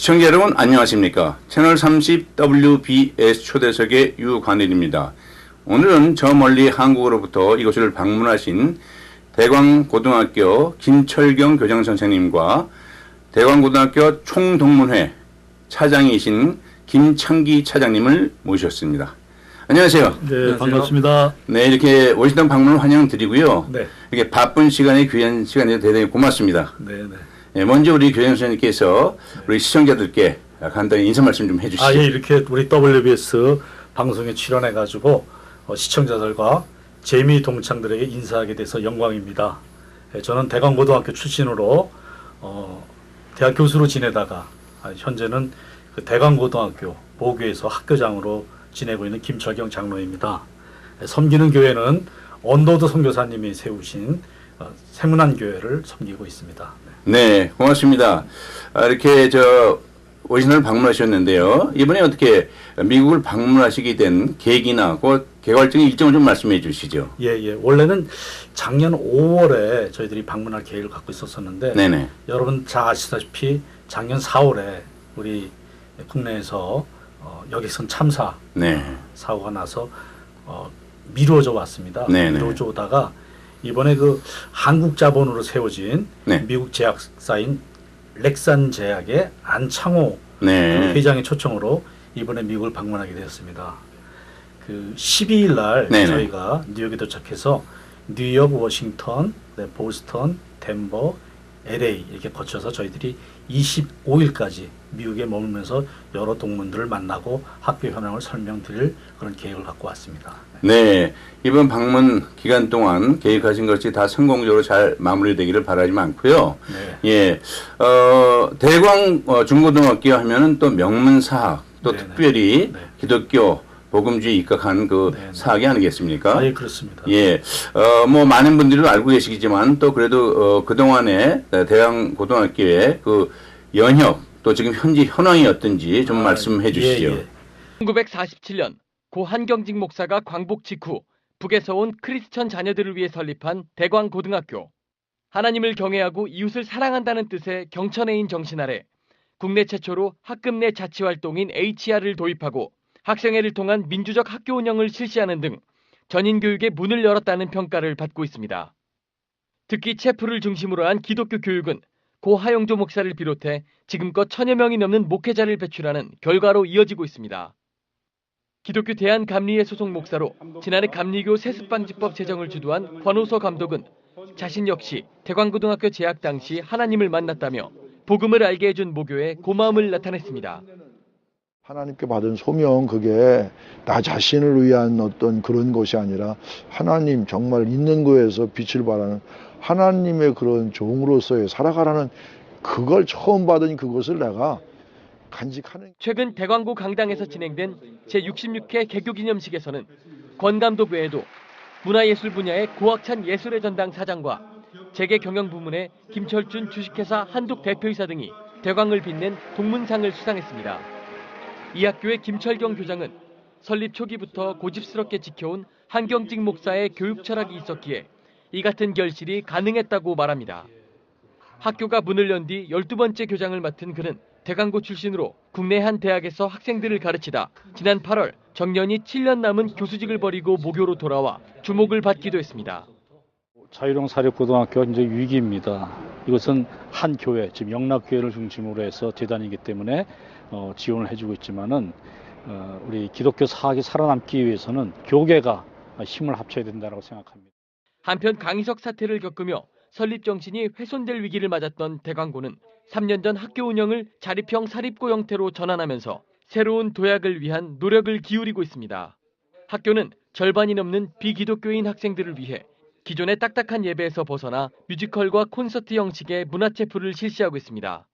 시청자 여러분 안녕하십니까. 채널 30 WBS 초대석의 유관일입니다. 오늘은 저 멀리 한국으로부터 이곳을 방문하신 대광고등학교 김철경 교장선생님과 대광고등학교 총동문회 차장이신 김창기 차장님을 모셨습니다. 안녕하세요. 네, 안녕하세요. 반갑습니다. 네, 이렇게 오시던 방문을 환영드리고요. 네. 이렇게 바쁜 시간에 귀한 시간에 대단히 고맙습니다. 네. 네, 먼저 우리 교장선생님께서 우리 시청자들께 간단히 인사 말씀 좀 해주시죠. 예, 이렇게 우리 WBS 방송에 출연해가지고 시청자들과 재미 동창들에게 인사하게 돼서 영광입니다. 저는 대광고등학교 출신으로 대학 교수로 지내다가 현재는 그 대광고등학교 보교에서 학교장으로 지내고 있는 김철경 장로입니다. 섬기는 교회는 언더드 선교사님이 세우신 세문안교회를 섬기고 있습니다. 네, 고맙습니다. 이렇게 오신을 방문하셨는데요. 이번에 어떻게 미국을 방문하시게 된 계기나 그 개괄적인 일정을 좀 말씀해 주시죠. 예. 원래는 작년 5월에 저희들이 방문할 계획을 갖고 있었었는데, 네네. 여러분 잘 아시다시피 작년 4월에 우리 국내에서 여객선 참사 사고가 나서 미뤄져 왔습니다. 네네. 미뤄져 오다가 이번에 그 한국 자본으로 세워진 미국 제약사인 렉산 제약의 안창호 그 회장의 초청으로 이번에 미국을 방문하게 되었습니다. 그 12일 날 저희가 뉴욕에 도착해서 뉴욕, 워싱턴, 보스턴, 덴버, LA 이렇게 거쳐서 저희들이 25일까지 미국에 머물면서 여러 동문들을 만나고 학교 현황을 설명드릴 그런 계획을 갖고 왔습니다. 네, 이번 방문 기간 동안 계획하신 것이 다 성공적으로 잘 마무리되기를 바라지 않고요. 예, 대광 중고등학교 하면은 또 명문사학, 또 특별히 기독교 복음주의 입각한 그 사학이 아니겠습니까? 예, 그렇습니다. 예, 뭐 많은 분들도 알고 계시겠지만 또 그래도 그 동안에 대광고등학교의 그 연혁 또 지금 현재 현황이 어떤지 좀 말씀해 주시죠. 1947년 고 한경직 목사가 광복 직후 북에서 온 크리스천 자녀들을 위해 설립한 대광고등학교. 하나님을 경외하고 이웃을 사랑한다는 뜻의 경천애인 정신 아래 국내 최초로 학급 내 자치활동인 HR을 도입하고 학생회를 통한 민주적 학교 운영을 실시하는 등 전인교육의 문을 열었다는 평가를 받고 있습니다. 특히 체프를 중심으로 한 기독교 교육은 고 하용조 목사를 비롯해 지금껏 1000여 명이 넘는 목회자를 배출하는 결과로 이어지고 있습니다. 기독교 대한감리회 소속 목사로 지난해 감리교 세습방지법 제정을 주도한 권호서 감독은 자신 역시 대광고등학교 재학 당시 하나님을 만났다며 복음을 알게 해준 모교에 고마움을 나타냈습니다. 하나님께 받은 소명, 그게 나 자신을 위한 어떤 그런 것이 아니라 하나님 정말 있는 거에서 빛을 발하는 하나님의 그런 종으로서의 살아가라는 그걸 처음 받은 그것을 내가 간직하는. 최근 대광고 강당에서 진행된 제66회 개교기념식에서는 권 감독 외에도 문화예술 분야의 고학찬 예술의 전당 사장과 재계경영부문의 김철준 주식회사 한독 대표이사 등이 대광을 빛낸 동문상을 수상했습니다. 이 학교의 김철경 교장은 설립 초기부터 고집스럽게 지켜온 한경직 목사의 교육 철학이 있었기에 이 같은 결실이 가능했다고 말합니다. 학교가 문을 연 뒤 12번째 교장을 맡은 그는 대광고 출신으로 국내 한 대학에서 학생들을 가르치다 지난 8월 정년이 7년 남은 교수직을 버리고 모교로 돌아와 주목을 받기도 했습니다. 자유령 사립고등학교가 이제 위기입니다. 이것은 한 교회, 지금 영락교회를 중심으로 해서 재단이기 때문에 지원을 해주고 있지만은 우리 기독교 사학이 살아남기 위해서는 교계가 힘을 합쳐야 된다고 생각합니다. 한편 강희석 사태를 겪으며 설립 정신이 훼손될 위기를 맞았던 대광고는 3년 전 학교 운영을 자립형 사립고 형태로 전환하면서 새로운 도약을 위한 노력을 기울이고 있습니다. 학교는 절반이 넘는 비기독교인 학생들을 위해 기존의 딱딱한 예배에서 벗어나 뮤지컬과 콘서트 형식의 문화체프를 실시하고 있습니다.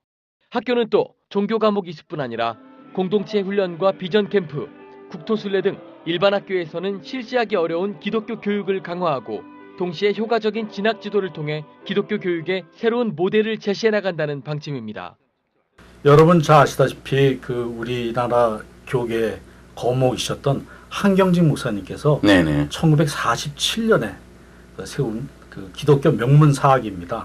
학교는 또 종교 과목 20분 아니라 공동체 훈련과 비전 캠프, 국토순례 등 일반 학교에서는 실시하기 어려운 기독교 교육을 강화하고 동시에 효과적인 진학 지도를 통해 기독교 교육의 새로운 모델을 제시해 나간다는 방침입니다. 여러분 잘 아시다시피 그 우리나라 교계 거목이셨던 한경직 목사님께서 1947년에 세운 그 기독교 명문 사학입니다.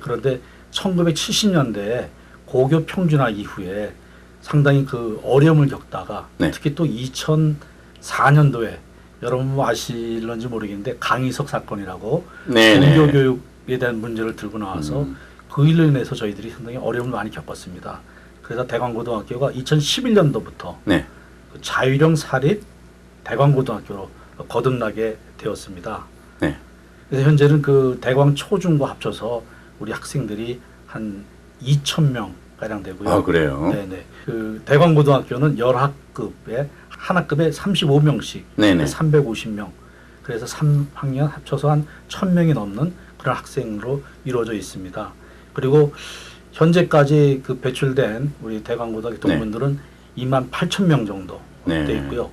그런데 1970년대에 고교 평준화 이후에 상당히 그 어려움을 겪다가 네. 특히 또 2004년도에 여러분 뭐 아실런지 모르겠는데 강희석 사건이라고 네네. 종교교육에 대한 문제를 들고 나와서 그 일로 인해서 저희들이 상당히 어려움을 많이 겪었습니다. 그래서 대광고등학교가 2011년도부터 네. 그 자유령 사립 대광고등학교로 거듭나게 되었습니다. 네. 그래서 현재는 그 대광 초중고 합쳐서 우리 학생들이 한 2,000명 가량 되고요. 아, 그래요? 네네. 그 대광고등학교는 열학급에 한 학급에 35명씩, 네네. 350명. 그래서 3학년 합쳐서 한 1,000명이 넘는 그런 학생으로 이루어져 있습니다. 그리고 현재까지 그 배출된 우리 대광고등학교 동문들은 28,000명 정도 네. 되어 있고요.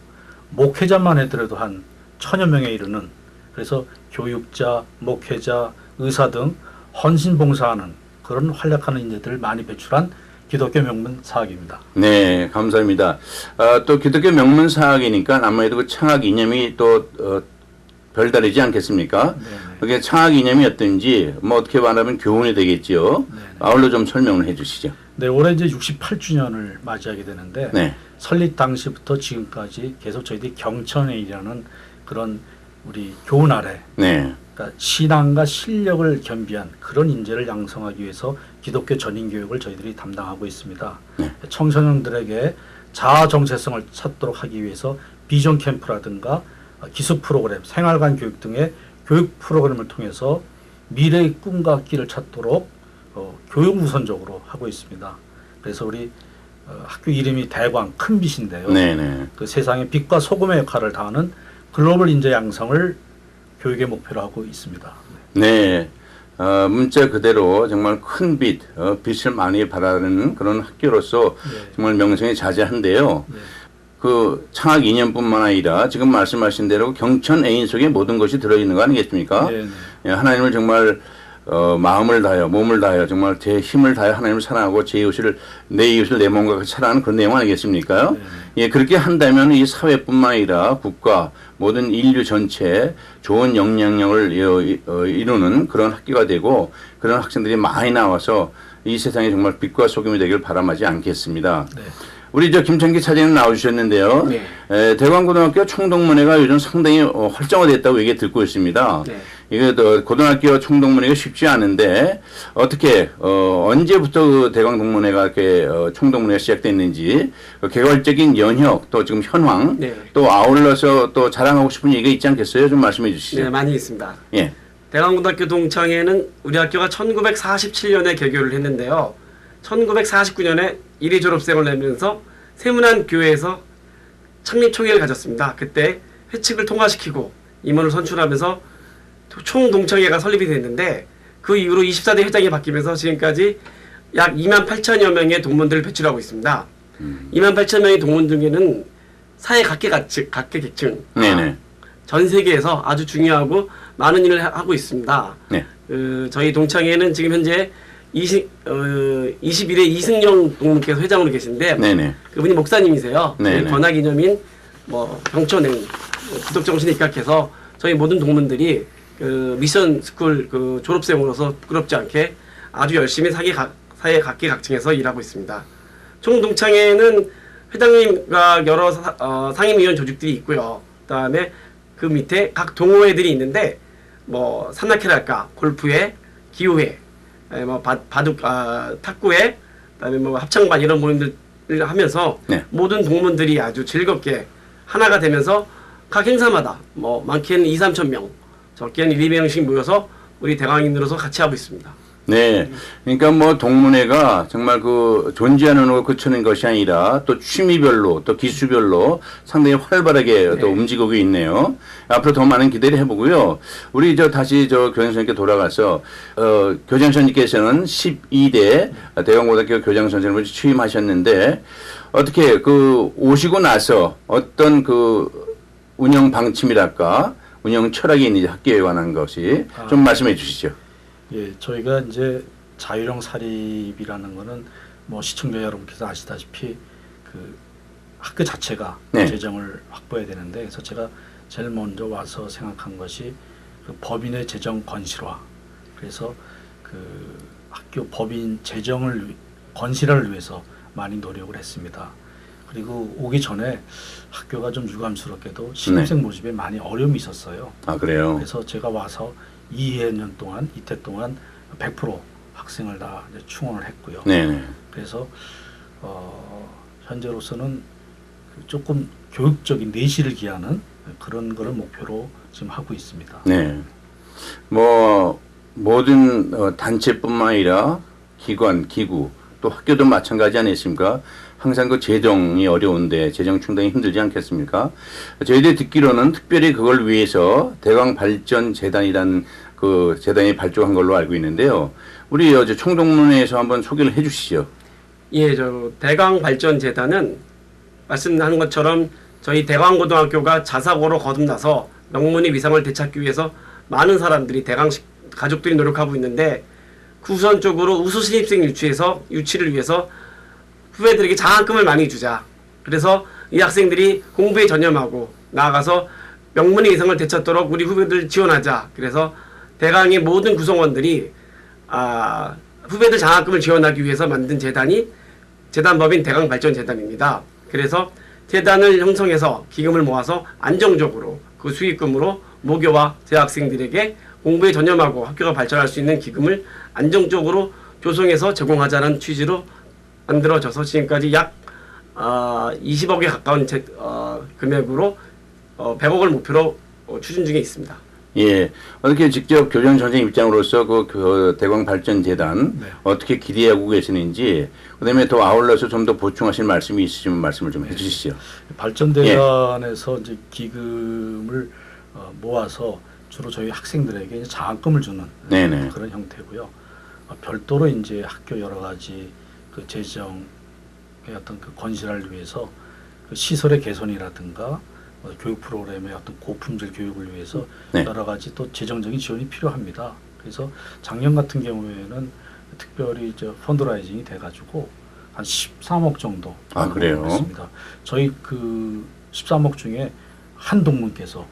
목회자만 해더라도 한 1,000여 명에 이르는, 그래서 교육자, 목회자, 의사 등 헌신 봉사하는 그런 활약하는 인재들을 많이 배출한 기독교 명문 사학입니다. 네, 감사합니다. 또 기독교 명문 사학이니까 아무래도 그 창학 이념이 또 별다르지 않겠습니까? 네네. 그게 창학 이념이 어떤지 뭐 어떻게 말하면 교훈이 되겠지요. 네네. 아울러 좀 설명을 해주시죠. 네, 올해 이제 68주년을 맞이하게 되는데 네, 설립 당시부터 지금까지 계속 저희들이 경천회의라는 그런 우리 교훈 아래, 네, 그러니까 신앙과 실력을 겸비한 그런 인재를 양성하기 위해서 기독교 전인 교육을 저희들이 담당하고 있습니다. 네. 청소년들에게 자아 정체성을 찾도록 하기 위해서 비전 캠프라든가 기숙 프로그램, 생활관 교육 등의 교육 프로그램을 통해서 미래의 꿈과 길을 찾도록 교육 우선적으로 하고 있습니다. 그래서 우리 학교 이름이 대광 큰 빛인데요. 네, 네. 그 세상의 빛과 소금의 역할을 다하는 글로벌 인재 양성을 교육의 목표로 하고 있습니다. 네. 문자 그대로 정말 큰 빛, 빛을 많이 발하는 그런 학교로서 네. 정말 명성이 자자한데요. 네. 그 창학 이념뿐만 아니라 지금 말씀하신 대로 경천 애인 속에 모든 것이 들어있는 거 아니겠습니까? 네, 네. 예, 하나님을 정말 마음을 다하여 몸을 다하여 정말 제 힘을 다하여 하나님을 사랑하고 내 이웃을 내 몸과 같이 사랑하는 그런 내용 아니겠습니까? 네. 예, 그렇게 한다면 이 사회뿐만 아니라 국가 모든 인류 전체에 좋은 영향력을 이루는 그런 학교가 되고 그런 학생들이 많이 나와서 이 세상에 정말 빛과 소금이 되길 바람하지 않겠습니다. 네. 우리 김창기 차장님 나오셨는데요. 네. 대광고등학교 총동문회가 요즘 상당히 활성화됐다고 얘기 듣고 있습니다. 네. 이게 고등학교 총동문회가 쉽지 않은데 어떻게 언제부터 그 대광동문회가 이렇게 총동문회가 시작됐는지 개괄적인 연혁 또 지금 현황 네. 또 아울러서 또 자랑하고 싶은 얘기가 있지 않겠어요? 좀 말씀해 주시죠. 네, 많이 있습니다. 예. 대광고등학교 동창회는 우리 학교가 1947년에 개교를 했는데요. 1949년에 1위 졸업생을 내면서 세문안 교회에서 창립 총회를 가졌습니다. 그때 회칙을 통과시키고 임원을 선출하면서 총동창회가 설립이 됐는데 그 이후로 24대 회장이 바뀌면서 지금까지 약 28,000여 명의 동문들을 배출하고 있습니다. 28,000명의 동문 중에는 사회 각계계층, 네네. 전 세계에서 아주 중요하고 많은 일을 하고 있습니다. 네. 저희 동창회는 지금 현재 21회 이승영 동문께서 회장으로 계신데 네네. 그분이 목사님이세요. 네네. 권학이념인 경천행 기독정신에 입각해서 저희 모든 동문들이 미션 스쿨 졸업생으로서 부끄럽지 않게 아주 열심히 사회 각계각층에서 일하고 있습니다. 총동창회는 회장님과 여러 상임위원 조직들이 있고요. 그다음에 그 밑에 각 동호회들이 있는데 산악회랄까 골프회, 기후회, 바둑, 탁구회, 그다음에 합창반 이런 모임들을 하면서 네. 모든 동문들이 아주 즐겁게 하나가 되면서 각 행사마다 많게는 2-3천 명, 적게는 1-200명씩 모여서 우리 대광인으로서 같이 하고 있습니다. 네. 그러니까 동문회가 정말 존재하는 거 그치는 것이 아니라 또 취미별로 또 기수별로 상당히 활발하게 네. 또 움직이고 있네요. 앞으로 더 많은 기대를 해보고요. 우리 다시 교장선생님께 돌아가서, 교장선생님께서는 12대 대광고등학교 교장선생님을 취임하셨는데 어떻게 오시고 나서 어떤 운영 방침이랄까 운영 철학이 있는지 학교에 관한 것이 좀 말씀해 주시죠. 예, 저희가 이제 자유령 사립이라는 거는 시청자 여러분께서 아시다시피 학교 자체가 네. 재정을 확보해야 되는데, 그래서 제가 제일 먼저 와서 생각한 것이 법인의 재정 건실화. 그래서 학교 법인 재정을 건실화를 위해서 많이 노력을 했습니다. 그리고 오기 전에 학교가 좀 유감스럽게도 신입생 모집에 많이 어려움이 있었어요. 아, 그래요? 그래서 제가 와서 2년 동안, 이태 동안 100% 학생을 다 이제 충원을 했고요. 네. 그래서 현재로서는 조금 교육적인 내실을 기하는 그런 거를 목표로 지금 하고 있습니다. 네. 뭐 모든 단체뿐만 아니라 기관, 기구, 또 학교도 마찬가지 아니겠습니까? 항상 그 재정이 어려운데 재정 충당이 힘들지 않겠습니까? 저희들이 듣기로는 특별히 그걸 위해서 대광발전재단이라는 그 재단이 발족한 걸로 알고 있는데요. 우리 어제 총동문회에서 한번 소개를 해주시죠. 예, 저 대광발전재단은 말씀하는 것처럼 저희 대광고등학교가 자사고로 거듭나서 명문의 위상을 되찾기 위해서 많은 사람들이 대광식 가족들이 노력하고 있는데 우선적으로 우수 신입생 유치를 위해서 후배들에게 장학금을 많이 주자. 그래서 이 학생들이 공부에 전념하고 나아가서 명문의 위상을 되찾도록 우리 후배들 지원하자. 그래서 대강의 모든 구성원들이 후배들 장학금을 지원하기 위해서 만든 재단이 재단법인 대강발전재단입니다. 그래서 재단을 형성해서 기금을 모아서 안정적으로 그 수익금으로 모교와 재학생들에게 공부에 전념하고 학교가 발전할 수 있는 기금을 안정적으로 조성해서 제공하자는 취지로 만들어져서 지금까지 약 20억에 가까운 금액으로 100억을 목표로 추진 중에 있습니다. 예, 어떻게 직접 교장 선생 입장으로서 그 대광발전재단 어떻게 기대하고 계시는지, 그다음에 더 아울러서 좀 더 보충하실 말씀이 있으시면 말씀을 좀 해주시죠. 발전재단에서 이제 기금을 모아서 주로 저희 학생들에게 이제 장학금을 주는 그런 형태고요. 별도로 이제 학교 여러 가지 그 재정의 어떤 그 건실화를 위해서 그 시설의 개선이라든가 교육 프로그램의 어떤 고품질 교육을 위해서 여러 가지 또 재정적인 지원이 필요합니다. 그래서 작년 같은 경우에는 특별히 펀드라이징이 돼가지고 한 13억 정도 했습니다. 저희 그 13억 중에 한 동문께서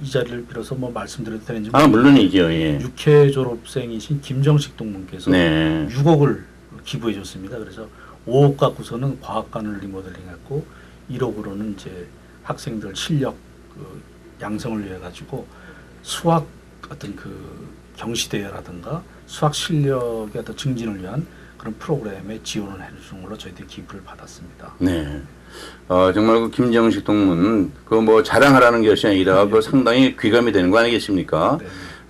이 자리를 빌어서 뭐 말씀드려도 되는지 물론이죠. 예. 6회 졸업생이신 김정식 동문께서 6억을 기부해 줬습니다. 그래서 5억 갖고서는 과학관을 리모델링했고 1억으로는 이제 학생들 실력 그 양성을 위해 가지고 수학 어떤 그 경시대회라든가 수학 실력의 어떤 증진을 위한 그런 프로그램에 지원을 해주는 걸로 저희들이 기부를 받았습니다. 네. 정말 그 김정식 동문 그 뭐 자랑하라는 것이 아니라 그 상당히 귀감이 되는 거 아니겠습니까?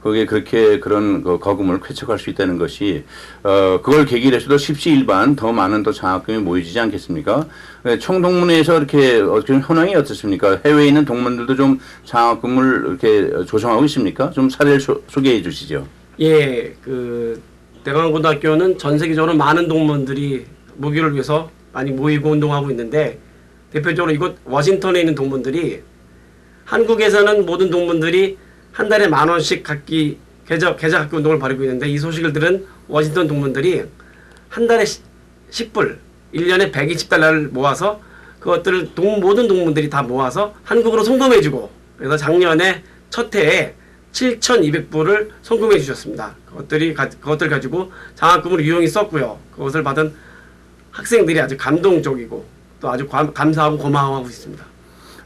거기에 그렇게 그런 그 거금을 쾌척할 수 있다는 것이 그걸 계기로 해서도 십시일반 더 많은 또 장학금이 모이지 않겠습니까? 총동문회에서 이렇게 현황이 어떻습니까? 해외에 있는 동문들도 좀 장학금을 이렇게 조성하고 있습니까? 좀 사례를 소개해 주시죠. 예, 그 대광고등학교는 전 세계적으로 많은 동문들이 모교를 위해서 많이 모이고 운동하고 있는데 대표적으로 이곳 워싱턴에 있는 동문들이 한국에서는 모든 동문들이 한 달에 10,000원씩 각기 계좌 학교 운동을 벌이고 있는데 이 소식을 들은 워싱턴 동문들이 한 달에 10불, 1년에 120달러를 모아서 그것들을 모든 동문들이 다 모아서 한국으로 송금해주고 그래서 작년에 첫 해에 7,200불을 송금해 주셨습니다. 그것들 가지고 장학금을 유용히 썼고요. 그것을 받은 학생들이 아주 감동적이고 또 아주 감사하고 고마워하고 있습니다.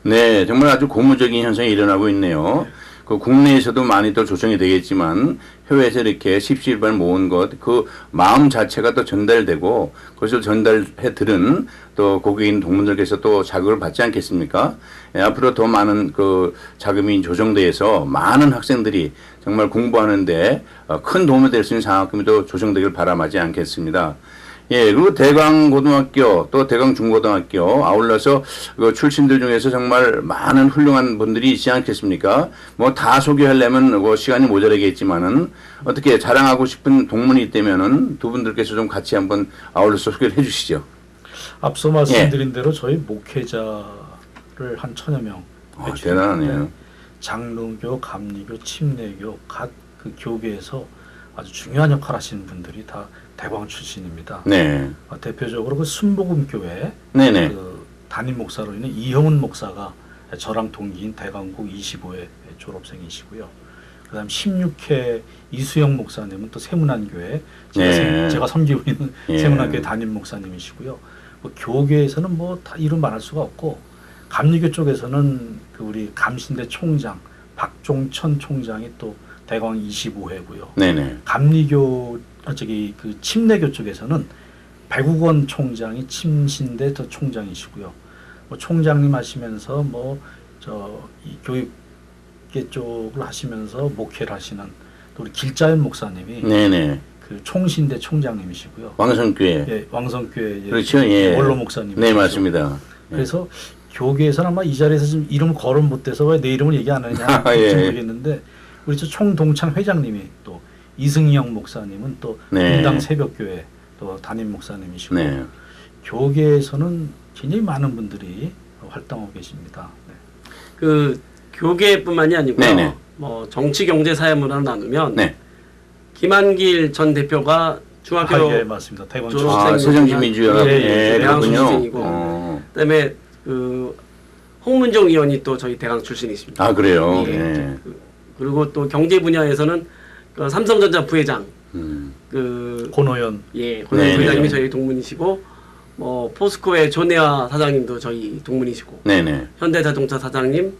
네, 정말 아주 고무적인 현상이 일어나고 있네요. 그 국내에서도 많이 또 조정이 되겠지만 해외에서 이렇게 십시일반 모은 것, 그 마음 자체가 또 전달되고 그것을 전달해 들은 또 거기 있는 동문들께서 또 자극을 받지 않겠습니까? 앞으로 더 많은 그 자금이 조정돼서 많은 학생들이 정말 공부하는데 큰 도움이 될 수 있는 장학금이 또 조정되길 바람하지 않겠습니다. 예, 그리고 대광고등학교 또 대광중고등학교 아울러서 그 출신들 중에서 정말 많은 훌륭한 분들이 있지 않겠습니까? 뭐 다 소개하려면 뭐 시간이 모자라겠지만은 어떻게 자랑하고 싶은 동문이 있다면은 두 분들께서 좀 같이 한번 아울러서 소개를 해주시죠. 앞서 말씀드린 대로 저희 목회자를 한 1,000여 명 대단하네요. 장로교, 감리교, 침례교 각 그 교계에서 아주 중요한 역할 하시는 분들이 다 대광 출신입니다. 네. 대표적으로 그 순복음교회 그 담임 목사로 있는 이형훈 목사가 저랑 동기인 대광고 25회 졸업생이시고요. 그다음 16회 이수영 목사님은 또 세문안교회 제가 섬기고 있는 세문안교회 담임 목사님이시고요. 뭐 교계에서는 뭐 다 이름 말할 수가 없고 감리교 쪽에서는 그 우리 감신대 총장 박종천 총장이 또 대광 25회고요. 네네. 감리교 저기 그 침례교 쪽에서는 백우건 총장이 침신대 저 총장이시고요. 뭐 총장님 하시면서 뭐 저 이 교육계 쪽을 하시면서 목회를 하시는 또 우리 길자연 목사님이 네네. 그 총신대 총장님이시고요. 왕성교회. 예, 왕성교회 그렇죠. 예. 원로 목사님. 네, 맞습니다. 그래서 교계에서는 아마 이 자리에서 지금 이름을 거론 못해서 왜 내 이름을 얘기 안 하느냐 예. 모르겠는데 우리 저 총동창 회장님이 또 이승영 목사님은 또 네. 분당 새벽교회 또 담임 목사님이시고 네. 교계에서는 굉장히 많은 분들이 활동하고 계십니다. 네. 그 교계뿐만이 아니고요. 네네. 뭐 정치, 경제, 사회, 문화를 나누면 네. 김한길 전 대표가 중학교 예, 맞습니다. 대권 졸업생 새정치민주연합. 예, 예, 예, 대학 그렇군요. 출신이고. 그다음에 그 홍문정 의원이 또 저희 대강 출신이십니다. 아, 그래요. 예. 예. 그리고 또 경제 분야에서는 그 삼성전자 부회장 그 권호연 예, 권영 네네. 부회장님이 저희 동문이시고 뭐 포스코의 조내아 사장님도 저희 동문이시고 네네. 현대자동차 사장님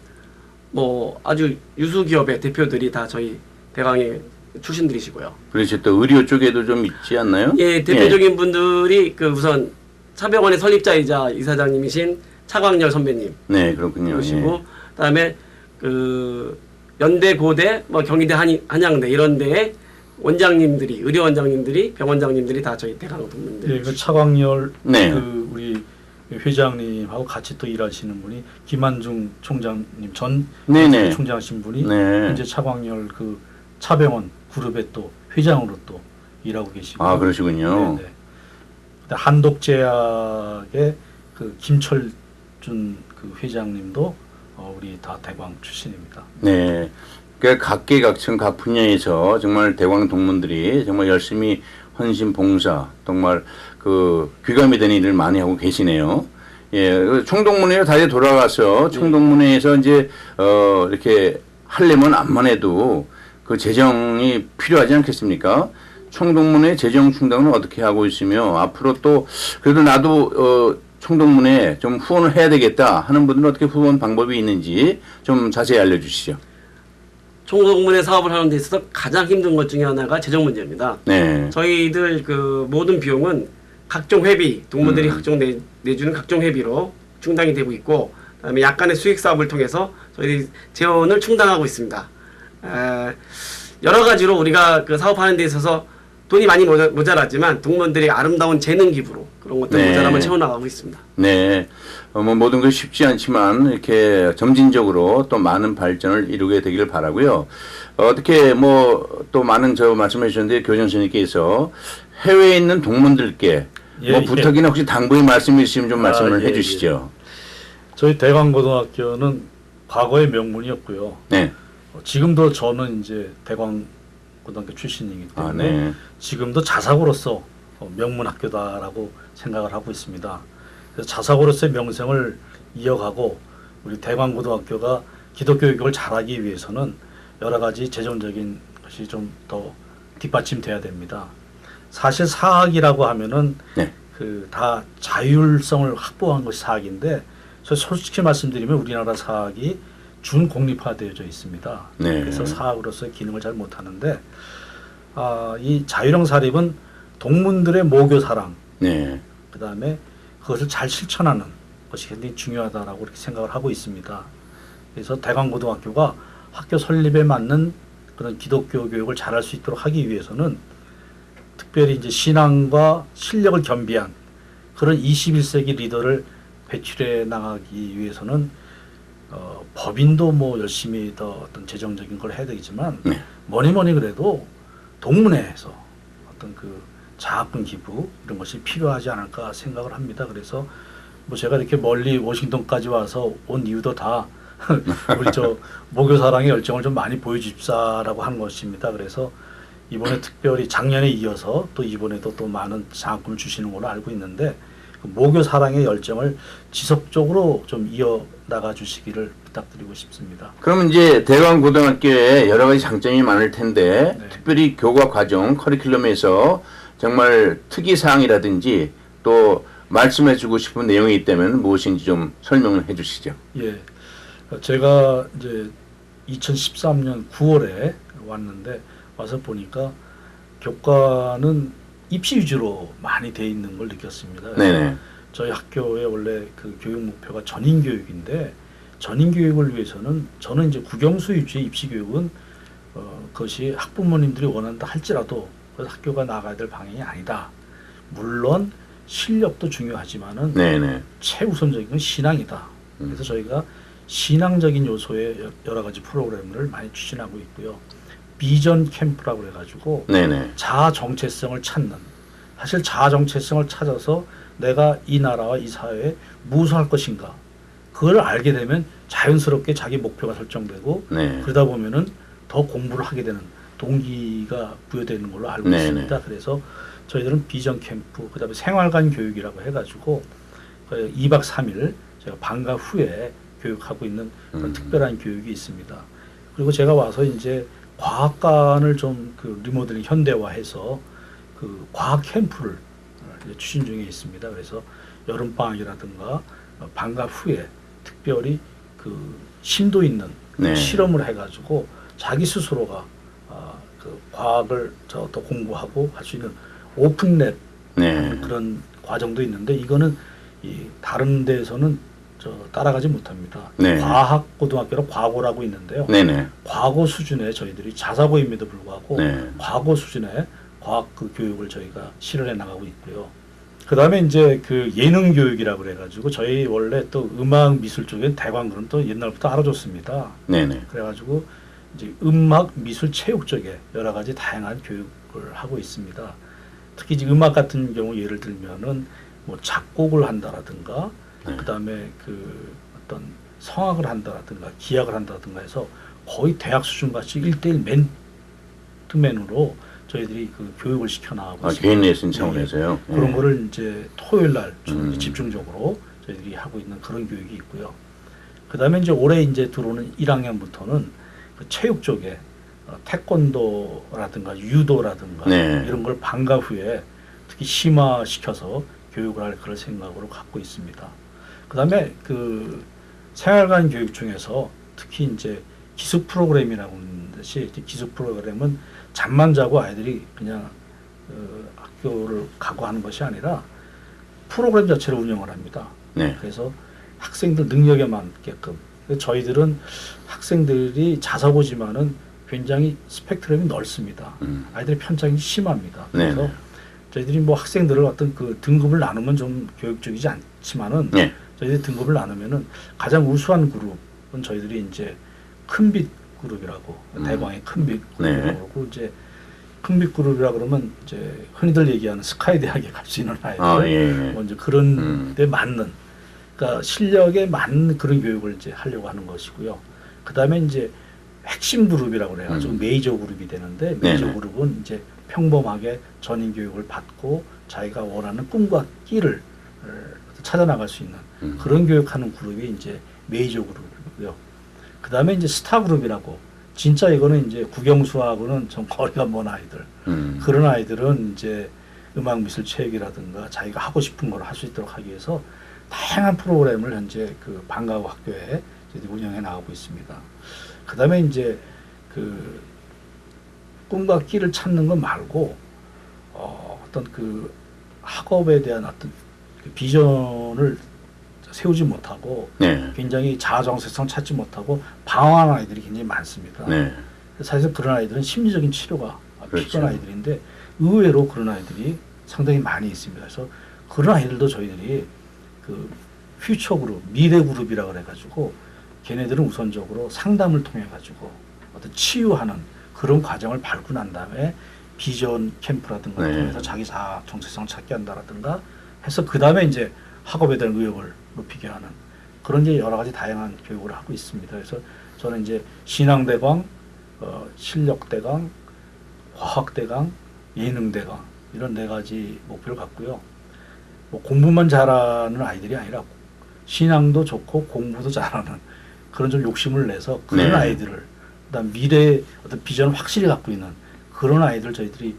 뭐 아주 유수 기업의 대표들이 다 저희 대강의 출신들이시고요. 그렇지. 또 의료 쪽에도 좀 있지 않나요? 예, 대표적인 분들이 그 우선 차병원의 설립자이자 이사장님이신 차광열 선배님 네, 그렇군요. 그러시고 그다음에 그 연대 고대 뭐 경희대 한양대 이런 데에 원장님들이 의료 원장님들이 병원장님들이 다 저희 대강 동문들. 예, 그 차광열 네. 그 우리 회장님하고 같이 또 일하시는 분이 김한중 총장님 전 네네. 총장하신 분이 네. 현재 차광열 그 차병원 그룹의 또 회장으로 또 일하고 계시고. 아, 그러시군요. 네네. 한독제약의 그 김철준 그 회장님도 우리 다 대광 출신입니다. 네. 그러니까 각계각층 각 분야에서 정말 대광 동문들이 정말 열심히 헌신 봉사 정말 그 귀감이 되는 일을 많이 하고 계시네요. 예, 총동문회로 다시 돌아가서 총동문회에서 이제 이렇게 하려면 암만 해도 그 재정이 필요하지 않겠습니까? 총동문회 재정 충당은 어떻게 하고 있으며 앞으로 또 그래도 나도 총동문회 좀 후원을 해야 되겠다 하는 분들은 어떻게 후원 방법이 있는지 좀 자세히 알려주시죠. 총동문회 사업을 하는 데 있어서 가장 힘든 것 중에 하나가 재정 문제입니다. 네. 저희들 그 모든 비용은 각종 회비, 동문들이 각종 내주는 각종 회비로 충당이 되고 있고, 그다음에 약간의 수익 사업을 통해서 저희들이 재원을 충당하고 있습니다. 여러 가지로 우리가 그 사업하는 데 있어서 돈이 많이 모자라지만 동문들이 아름다운 재능 기부로 그런 것들 네. 모자람을 채워나가고 있습니다. 네. 뭐 모든 것이 쉽지 않지만 이렇게 점진적으로 또 많은 발전을 이루게 되기를 바라고요. 어떻게 뭐 또 많은 저 말씀해 주셨는데 교장 선생님께서 해외에 있는 동문들께 뭐 부탁이나 혹시 당부의 말씀이 있으면 좀 말씀을 해 주시죠. 저희 대광고등학교는 과거의 명문이었고요. 네. 지금도 저는 이제 대광고등학교 출신이기 때문에 네. 지금도 자사고로서 명문 학교다라고 생각을 하고 있습니다. 그래서 자사고로서의 명성을 이어가고 우리 대광고등학교가 기독교 교육을 잘하기 위해서는 여러 가지 재정적인 것이 좀 더 뒷받침돼야 됩니다. 사실 사학이라고 하면은 네. 그 다 자율성을 확보한 것이 사학인데 솔직히 말씀드리면 우리나라 사학이 준공립화되어져 있습니다. 네. 그래서 사학으로서의 기능을 잘 못하는데 이 자율형 사립은 동문들의 모교 사랑, 네. 그 다음에 그것을 잘 실천하는 것이 굉장히 중요하다라고 이렇게 생각을 하고 있습니다. 그래서 대광고등학교가 학교 설립에 맞는 그런 기독교 교육을 잘할 수 있도록 하기 위해서는 특별히 이제 신앙과 실력을 겸비한 그런 21세기 리더를 배출해 나가기 위해서는 법인도 뭐 열심히 더 어떤 재정적인 걸 해야 되겠지만 네. 뭐니 그래도 동문회에서 어떤 그 장학금 기부 이런 것이 필요하지 않을까 생각을 합니다. 그래서 뭐 제가 이렇게 멀리 워싱턴까지 와서 온 이유도 다 우리 저 모교 사랑의 열정을 좀 많이 보여줍사라고 하는 것입니다. 그래서 이번에 특별히 작년에 이어서 또 이번에도 또 많은 장학금을 주시는 걸로 알고 있는데 그 모교 사랑의 열정을 지속적으로 좀 이어나가 주시기를 부탁드리고 싶습니다. 그러면 이제 대광고등학교에 여러 가지 장점이 많을 텐데 네. 특별히 교과 과정 커리큘럼에서 정말 특이사항이라든지 또 말씀해주고 싶은 내용이 있다면 무엇인지 좀 설명을 해주시죠. 예, 제가 이제 2013년 9월에 왔는데 와서 보니까 교과는 입시 위주로 많이 돼 있는 걸 느꼈습니다. 네네. 저희 학교의 원래 그 교육 목표가 전인 교육인데 전인 교육을 위해서는 저는 이제 국영수 위주의 입시 교육은 그것이 학부모님들이 원한다 할지라도 그 학교가 나가야 될 방향이 아니다. 물론 실력도 중요하지만은 네네. 최우선적인 건 신앙이다. 그래서 저희가 신앙적인 요소의 여러 가지 프로그램을 많이 추진하고 있고요. 비전 캠프라고 해가지고 네네. 자아 정체성을 찾는, 사실 자아 정체성을 찾아서 내가 이 나라와 이 사회에 무엇을 할 것인가, 그걸 알게 되면 자연스럽게 자기 목표가 설정되고 네. 그러다 보면은 더 공부를 하게 되는 동기가 부여되는 걸로 알고 네네. 있습니다. 그래서 저희들은 비전 캠프, 그다음에 생활관 교육이라고 해가지고 2박 3일 제가 방과 후에 교육하고 있는 그런 특별한 교육이 있습니다. 그리고 제가 와서 이제 과학관을 좀 그 리모델링 현대화해서 그 과학 캠프를 이제 추진 중에 있습니다. 그래서 여름 방학이라든가 방과 후에 특별히 그 심도 있는 네. 실험을 해가지고 자기 스스로가 그 과학을 더 공부하고 할 수 있는 오픈랩 네. 그런 과정도 있는데 이거는 이 다른 데에서는 따라가지 못합니다. 네. 과학고등학교로 과고라고 있는데요. 네네. 과거 수준의 저희들이 자사고임에도 불구하고 네. 과거 수준의 과학 그 교육을 저희가 실현해 나가고 있고요. 그 다음에 이제 그 예능 교육이라고 그래가지고 저희 원래 또 음악 미술 쪽엔 대관그는 또 옛날부터 알아줬습니다. 네네. 그래가지고 이제 음악 미술 체육 쪽에 여러 가지 다양한 교육을 하고 있습니다. 특히 이제 음악 같은 경우 예를 들면은 뭐 작곡을 한다라든가 네. 그다음에 그 어떤 성악을 한다라든가 기악을 한다라든가 해서 거의 대학 수준 같이 1:1 맨투맨으로 저희들이 그 교육을 시켜 나가고 있습니다. 개인 레슨 차원에서요. 네. 그런 네. 거를 이제 토요일 날 집중적으로 저희들이 하고 있는 그런 교육이 있고요. 그다음에 이제 올해 이제 들어오는 1학년부터는 그 체육 쪽에 태권도라든가 유도라든가 네. 이런 걸 방과 후에 특히 심화시켜서 교육을 할 그런 생각으로 갖고 있습니다. 그다음에 그 생활관 교육 중에서 특히 이제 기숙 프로그램이라고 하는 것이 기숙 프로그램은 잠만 자고 아이들이 그냥 학교를 가고 하는 것이 아니라 프로그램 자체를 운영을 합니다. 네. 그래서 학생들 능력에 맞게끔 저희들은 학생들이 자사고지만은 굉장히 스펙트럼이 넓습니다. 아이들의 편차가 심합니다. 그래서 네. 저희들이 뭐 학생들을 어떤 그 등급을 나누면 좀 교육적이지 않지만은 네. 저희들이 등급을 나누면은 가장 우수한 그룹은 저희들이 이제 큰빛 그룹이라고 대광의 큰빛 그룹이라고 네. 그러고 이제 큰빛 그룹이라 그러면 이제 흔히들 얘기하는 스카이 대학에 갈 수 있는 아이들 예. 먼저 그런 데 맞는 그러니까 실력에 맞는 그런 교육을 이제 하려고 하는 것이고요. 그다음에 이제 핵심 그룹이라고 그래가지고 메이저 그룹이 되는데 메이저 네네. 그룹은 이제 평범하게 전인 교육을 받고 자기가 원하는 꿈과 끼를 찾아 나갈 수 있는 그런 교육하는 그룹이 이제 메이저 그룹이고요. 그다음에 이제 스타 그룹이라고 진짜 이거는 이제 국영수하고는 좀 거리가 먼 아이들 그런 아이들은 이제 음악 미술 체육이라든가 자기가 하고 싶은 걸 할 수 있도록 하기 위해서 다양한 프로그램을 현재 그 방과후 학교에 운영해 나가고 있습니다. 그다음에 이제 그 꿈과 끼를 찾는 것 말고 어떤 그 학업에 대한 어떤 그 비전을 세우지 못하고 네. 굉장히 자아정체성 찾지 못하고 방황하는 아이들이 굉장히 많습니다. 네. 사실 그런 아이들은 심리적인 치료가 그렇죠. 필요한 아이들인데 의외로 그런 아이들이 상당히 많이 있습니다. 그래서 그런 아이들도 저희들이 그 퓨처 그룹, 미래 그룹이라고 해가지고 걔네들은 우선적으로 상담을 통해 가지고 어떤 치유하는 그런 과정을 밟고 난 다음에 비전 캠프라든가 네. 통해서 자기 자아 정체성 찾게 한다라든가 해서 그 다음에 이제 학업에 대한 의욕을 높이게 하는 그런 이제 여러 가지 다양한 교육을 하고 있습니다. 그래서 저는 이제 신앙대강, 실력대강, 과학대강, 예능대강 이런 4가지 목표를 갖고요. 뭐 공부만 잘하는 아이들이 아니라 신앙도 좋고 공부도 잘하는 그런 좀 욕심을 내서 그런 네. 아이들을 그다음 미래의 어떤 비전을 확실히 갖고 있는 그런 아이들 저희들이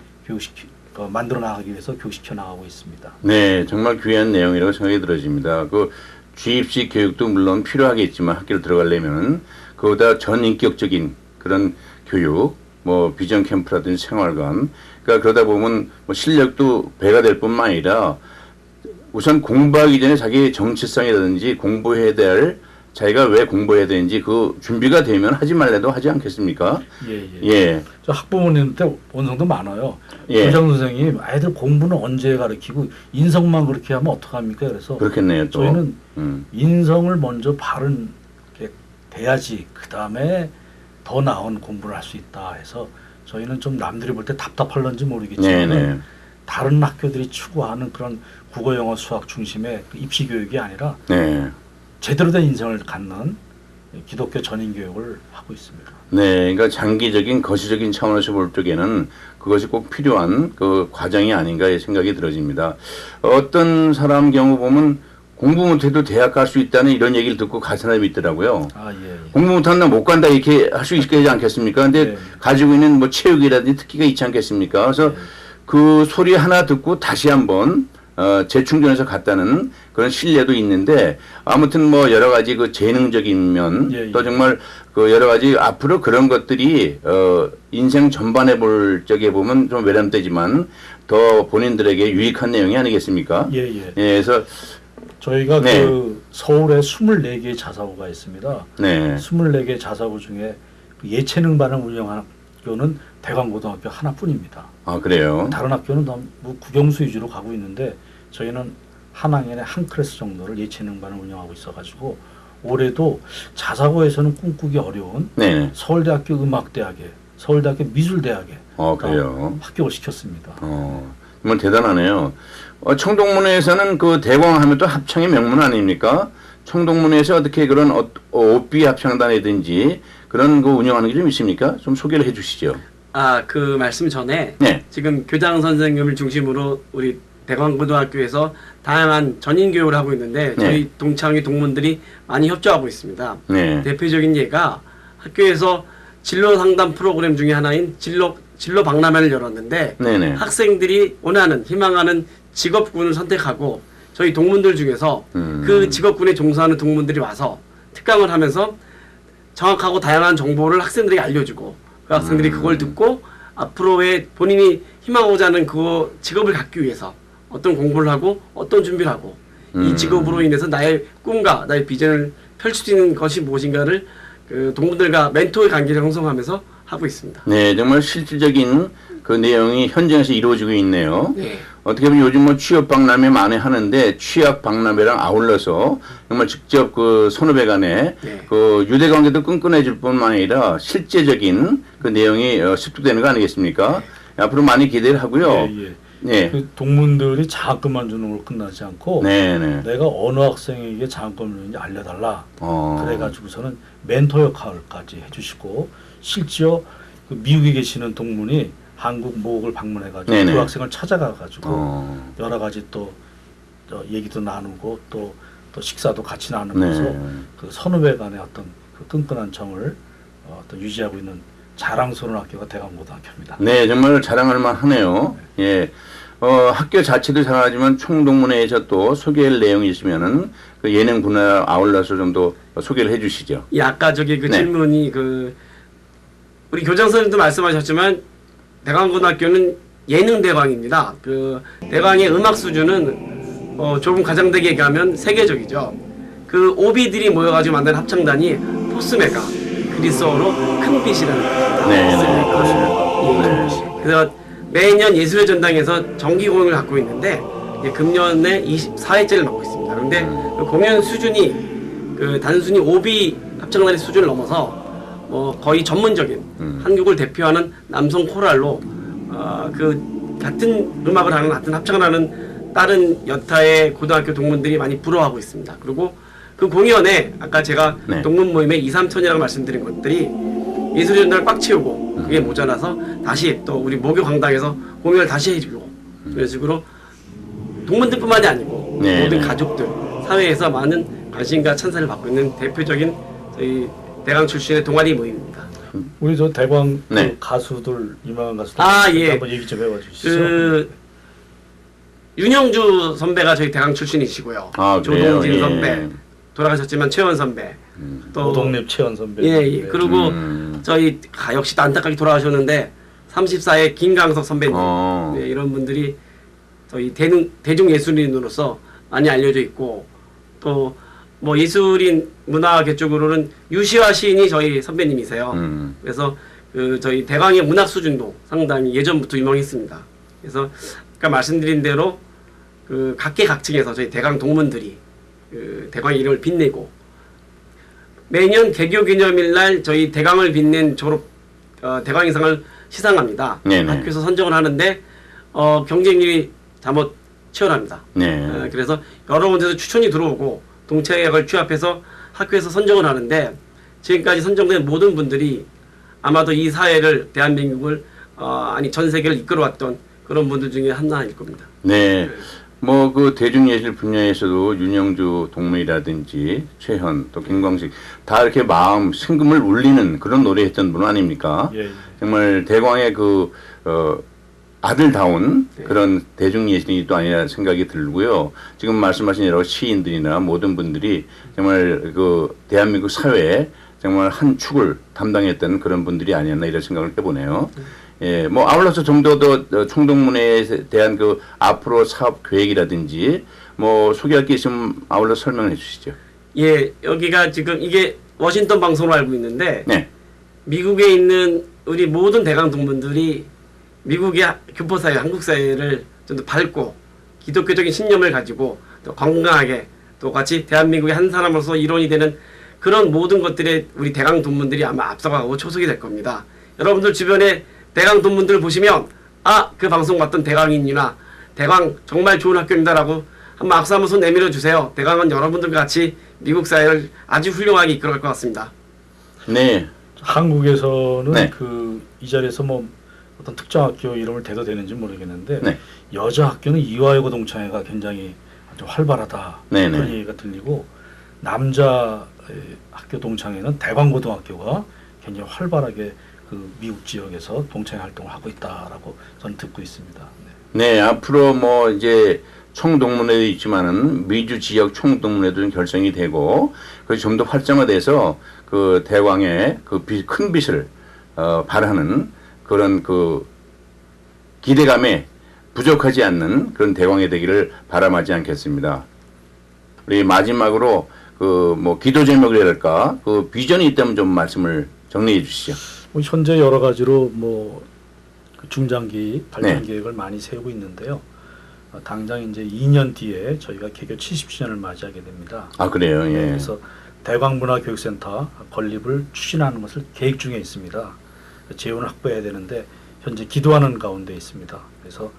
만들어 나가기 위해서 교육시켜 나가고 있습니다. 네, 정말 귀한 내용이라고 생각이 들어집니다. 그 주입식 교육도 물론 필요하겠지만 학교를 들어가려면 그보다 전인격적인 그런 교육, 뭐 비전 캠프라든지 생활관, 그러니까 그러다 보면 뭐 실력도 배가 될 뿐만 아니라 우선 공부하기 전에 자기의 정체성이라든지 공부해야 될 자기가 왜 공부해야 되는지 그 준비가 되면 하지 말래도 하지 않겠습니까? 예. 저 학부모님한테 원성도 많아요. 예. 교장 선생님, 아이들 공부는 언제 가르치고 인성만 그렇게 하면 어떡합니까? 그래서 그렇겠네요. 또. 저희는 인성을 먼저 바른 게 돼야지 그 다음에 더 나은 공부를 할 수 있다 해서 저희는 좀 남들이 볼 때 답답할런지 모르겠지만 네네. 다른 학교들이 추구하는 그런 국어, 영어, 수학 중심의 그 입시 교육이 아니라 네. 제대로 된 인성을 갖는 기독교 전인 교육을 하고 있습니다. 네, 그러니까 장기적인 거시적인 차원에서 볼 적에는 그것이 꼭 필요한 그 과정이 아닌가 생각이 들어집니다. 어떤 사람 경우 보면 공부 못해도 대학 갈 수 있다는 이런 얘기를 듣고 간 사람이 있더라고요. 공부 못한다 못 간다 이렇게 할 수 있지 않겠습니까? 근데 가지고 있는 뭐 체육이라든지 특기가 있지 않겠습니까? 그래서 그 소리 하나 듣고 다시 한번 재충전해서 갔다는 그런 신뢰도 있는데 아무튼 뭐 여러 가지 그 재능적인 면 또 정말 그 여러 가지 앞으로 그런 것들이 인생 전반에 볼 적에 보면 좀 외람되지만 더 본인들에게 유익한 내용이 아니겠습니까? 그래서 저희가 그 서울에 24개의 자사고가 있습니다. 네. 24개 자사고 중에 예체능반을 운영하는 학교는 대광고등학교 하나뿐입니다. 아, 그래요? 다른 학교는 뭐 국영수 위주로 가고 있는데 저희는 한 학년에 한 클래스 정도를 예체능반을 운영하고 있어가지고 올해도 자사고에서는 꿈꾸기 어려운 서울대학교 음악대학에 서울대학교 미술대학에 그래요? 합격을 시켰습니다. 정말 대단하네요. 청동문에서는 그 대광하면 또 합창의 명문 아닙니까? 청동문에서 어떻게 그런 오삐 합창단이든지 그런 거 운영하는 게 좀 있습니까? 좀 소개를 해주시죠. 그 말씀 전에 지금 교장 선생님을 중심으로 우리 대광고등학교에서 다양한 전인 교육을 하고 있는데 저희 동창회 동문들이 많이 협조하고 있습니다. 대표적인 예가 학교에서 진로 상담 프로그램 중에 하나인 진로 박람회를 열었는데 학생들이 원하는 희망하는 직업군을 선택하고 저희 동문들 중에서 그 직업군에 종사하는 동문들이 와서 특강을 하면서 정확하고 다양한 정보를 학생들에게 알려주고 그 학생들이 그걸 듣고 앞으로의 본인이 희망하고자 하는 그 직업을 갖기 위해서 어떤 공부를 하고 어떤 준비를 하고 이 직업으로 인해서 나의 꿈과 나의 비전을 펼칠 수 있는 것이 무엇인가를 그 동문들과 멘토의 관계를 형성하면서 하고 있습니다. 네, 정말 실질적인 그 내용이 현장에서 이루어지고 있네요. 어떻게 보면 요즘 뭐 취업 박람회 많이 하는데 취업 박람회랑 아울러서 정말 직접 그 선후배 간에 그 유대 관계도 끈끈해질 뿐만 아니라 실제적인 그 내용이 습득되는 거 아니겠습니까? 앞으로 많이 기대를 하고요. 그 동문들이 장학금만 주는 걸로 끝나지 않고 내가 어느 학생에게 장학금을 주는지 알려달라. 그래가지고서는 멘토 역할까지 해주시고 실제로 그 미국에 계시는 동문이 한국 모국을 방문해가지고 그 학생을 찾아가가지고 여러 가지 또 얘기도 나누고 또 식사도 같이 나누면서 그 선후배 간의 어떤 그 끈끈한 정을 또 유지하고 있는 자랑스러운 학교가 대광고등학교입니다. 네, 정말 자랑할 만하네요. 학교 자체도 자랑하지만 총동문회에서 또 소개할 내용이 있으면은 그 예능 분야 아울러서 좀 더 소개를 해주시죠. 아까 저기 그 질문이 그 우리 교장 선생님도 말씀하셨지만 대광고등학교는 예능 대광입니다. 그 대광의 음악 수준은 조금 가장되게 얘기하면 세계적이죠. 그 오비들이 모여가지고 만든 합창단이 포스메가 그리스어로 큰 빛이라는 뜻입니다. 그래서 매년 예술의 전당에서 정기 공연을 갖고 있는데 금년에 24회째를 맡고 있습니다. 그런데 그 공연 수준이 그 단순히 오비 합창단의 수준을 넘어서 거의 전문적인 한국을 대표하는 남성 코랄로 그 같은 음악을 하는 같은 합창을 하는 다른 여타의 고등학교 동문들이 많이 부러워하고 있습니다. 그리고 그 공연에 아까 제가 동문 모임에 2, 3천이라고 말씀드린 것들이 예술의 전당을 꽉 채우고 그게 모자라서 다시 또 우리 모교 강당에서 공연을 다시 해주고 그런 식으로 동문들뿐만이 아니고 모든 가족들 사회에서 많은 관심과 찬사를 받고 있는 대표적인 저희 대강 출신의 동아리 모임입니다. 우리 저 대광 네. 그 가수들 유명한 가수들 예. 한번 얘기 좀 해봐주시죠. 윤영주 선배가 저희 대강 출신이시고요. 아, 그래요? 조동진 예. 선배 돌아가셨지만 최원 선배 또 오동립 최원 선배. 예. 그리고 저희 역시 안타깝게 돌아가셨는데 34의 김강석 선배님 네, 이런 분들이 저희 대중 예술인으로서 많이 알려져 있고 또 뭐 예술인 문화계 쪽으로는 유시화 시인이 저희 선배님이세요. 그래서 그 저희 대광의 문학 수준도 상당히 예전부터 유명했습니다. 그래서 아까 말씀드린 대로 그 각계각층에서 저희 대광 동문들이 그 대광의 이름을 빛내고 매년 개교 기념일 날 저희 대광을 빛낸 졸업 대광인상을 시상합니다. 네네. 학교에서 선정을 하는데 경쟁률이 잠옷 치열합니다. 네. 그래서 여러 군데서 추천이 들어오고 동창회를 취합해서 학교에서 선정을 하는데 지금까지 선정된 모든 분들이 아마도 이 사회를 대한민국을 아니 전 세계를 이끌어왔던 그런 분들 중에 하나일 겁니다. 네. 뭐 그 대중예술 분야에서도 윤영주 동문이라든지 최현 또 김광식 다 이렇게 마음 심금을 울리는 그런 노래했던 분 아닙니까? 예. 정말 대광의 그 아들다운 그런 대중예술인이 또 아니라 생각이 들고요. 지금 말씀하신 여러 시인들이나 모든 분들이 정말 그 대한민국 사회에 정말 한 축을 담당했던 그런 분들이 아니었나 이런 생각을 해보네요. 예, 뭐 아울러서 좀 더 총동문회에 대한 그 앞으로 사업 계획이라든지 뭐 소개할 게 있으면 아울러 설명해 주시죠. 예, 여기가 지금 이게 워싱턴 방송으로 알고 있는데 네. 미국에 있는 우리 모든 대강 동문들이 미국의 교포사회, 한국사회를 좀 더 밝고 기독교적인 신념을 가지고 또 건강하게 또 같이 대한민국의 한 사람으로서 일원이 되는 그런 모든 것들에 우리 대강 동문들이 아마 앞서가고 초석이 될 겁니다. 여러분들 주변에 대강 동문들 보시면 그 방송 봤던 대강인이나 대강 정말 좋은 학교입니다라고 한번 악수 한번 손 내밀어 주세요. 대강은 여러분들과 같이 미국 사회를 아주 훌륭하게 이끌어갈 것 같습니다. 네. 한국에서는 네. 그 이 자리에서 뭐 어떤 특정 학교 이름을 대도 되는지 모르겠는데 네. 여자 학교는 이화여고 동창회가 굉장히 아주 활발하다 네네. 그런 얘기가 들리고 남자 학교 동창회는 대광고등학교가 굉장히 활발하게 그 미국 지역에서 동창회 활동을 하고 있다라고 저는 듣고 있습니다. 네, 앞으로 뭐 이제 총동문회도 있지만은 미주 지역 총동문회도 좀 결성이 되고 그 좀 더 활성화돼서 그 대광의 그 큰 빛을 발하는 그런 그 기대감에 부족하지 않는 그런 대광이 되기를 바람하지 않겠습니다. 우리 마지막으로 그 뭐 기도 제목이라 할까 그 비전이 있다면 좀 말씀을 정리해 주시죠. 뭐 현재 여러 가지로 뭐 중장기 발전 네. 계획을 많이 세우고 있는데요. 당장 이제 2년 뒤에 저희가 개교 70주년을 맞이하게 됩니다. 아 그래요. 예. 그래서 대광문화교육센터 건립을 추진하는 것을 계획 중에 있습니다. 재원을 확보해야 되는데 현재 기도하는 가운데 있습니다. 그래서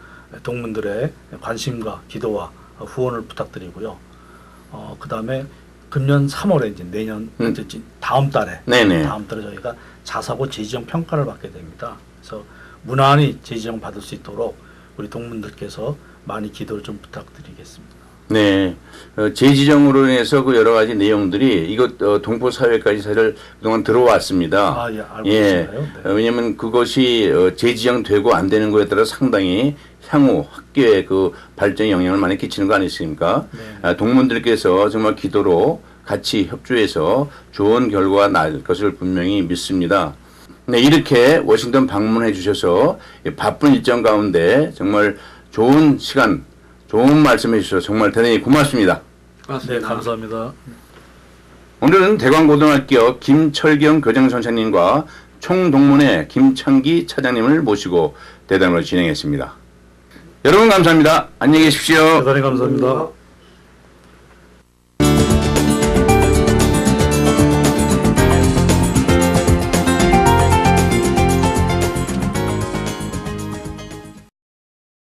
동문들의 관심과 기도와 후원을 부탁드리고요. 그 다음에 금년 3월에 이제 내년 다음 달에 저희가 자사고 재지정 평가를 받게 됩니다. 그래서 무난히 재지정 받을 수 있도록 우리 동문들께서 많이 기도를 좀 부탁드리겠습니다. 네, 재지정으로 인해서 그 여러 가지 내용들이 이것 동포 사회까지 사실 그동안 들어왔습니다. 예, 알고 계시나요? 네. 왜냐하면 그것이 재지정되고 안 되는 거에 따라 상당히 향후 학교의 그 발전에 영향을 많이 끼치는 거 아니겠습니까? 네. 동문들께서 정말 기도로 같이 협조해서 좋은 결과가 날 것을 분명히 믿습니다. 네, 이렇게 워싱턴 방문해 주셔서 바쁜 일정 가운데 정말 좋은 시간, 좋은 말씀해 주셔서 정말 대단히 고맙습니다. 고맙습니다. 네, 감사합니다. 오늘은 대광고등학교 김철경 교장선생님과 총동문회 김창기 차장님을 모시고 대담을 진행했습니다. 여러분 감사합니다. 안녕히 계십시오. 대단히 감사합니다.